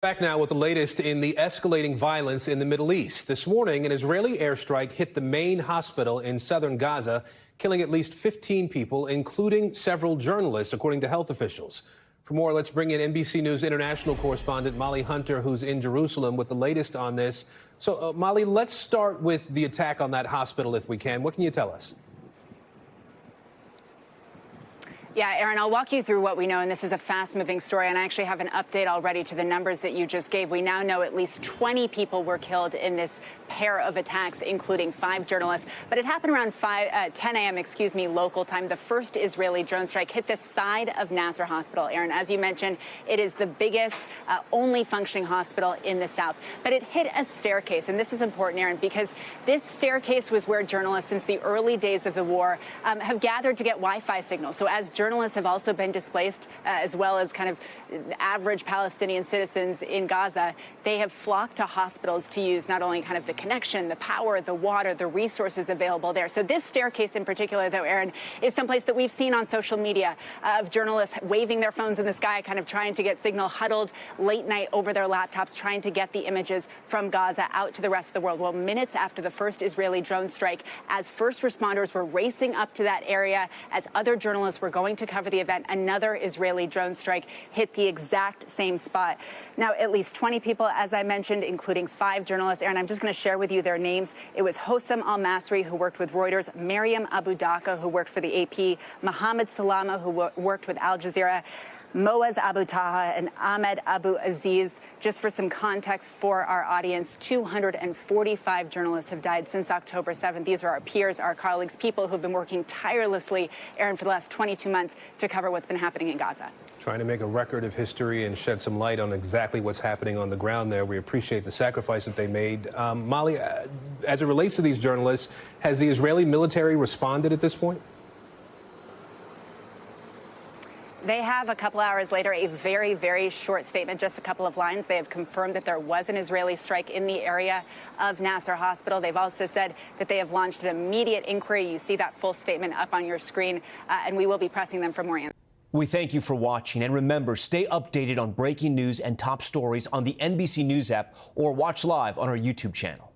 Back now with the latest in the escalating violence in the Middle East. This morning, an Israeli airstrike hit the main hospital in southern Gaza, killing at least 15 people, including several journalists, according to health officials. For more, let's bring in NBC News international correspondent Molly Hunter, who's in Jerusalem with the latest on this. So, Molly, let's start with the attack on that hospital, if we can. What can you tell us? Yeah, Aaron, I'll walk you through what we know, and this is a fast-moving story, and I actually have an update already to the numbers that you just gave. We now know at least 20 people were killed in this pair of attacks, including 5 journalists. But it happened around 10 a.m., local time. The first Israeli drone strike hit the side of Nasser Hospital. Aaron, as you mentioned, it is the biggest, only functioning hospital in the south. But it hit a staircase, and this is important, Aaron, because this staircase was where journalists, since the early days of the war, have gathered to get Wi-Fi signals. So as journalists have also been displaced, as well as kind of average Palestinian citizens in Gaza, they have flocked to hospitals to use not only kind of the connection, the power, the water, the resources available there. So this staircase in particular, though, Aaron, is someplace that we've seen on social media of journalists waving their phones in the sky, kind of trying to get signal, huddled late night over their laptops, trying to get the images from Gaza out to the rest of the world. Well, minutes after the first Israeli drone strike, as first responders were racing up to that area, as other journalists were going to cover the event, another Israeli drone strike hit the exact same spot. Now, at least 20 people, as I mentioned, including 5 journalists. Aaron, I'm just going to share with you their names. It was Hossam Al-Masri, who worked with Reuters, Miriam Abu Daqqa, who worked for the AP, Mohammed Salama, who worked with Al Jazeera, Moaz Abu Taha, and Ahmed Abu Aziz. Just for some context for our audience, 245 journalists have died since October 7th. These are our peers, our colleagues, people who've been working tirelessly, Aaron, for the last 22 months to cover what's been happening in Gaza. Trying to make a record of history and shed some light on exactly what's happening on the ground there. We appreciate the sacrifice that they made. Molly, as it relates to these journalists, has the Israeli military responded at this point? They have, a couple hours later, a very, very short statement, just a couple of lines. They have confirmed that there was an Israeli strike in the area of Nasser Hospital. They've also said that they have launched an immediate inquiry. You see that full statement up on your screen, and we will be pressing them for more answers. We thank you for watching, and remember, stay updated on breaking news and top stories on the NBC News app or watch live on our YouTube channel.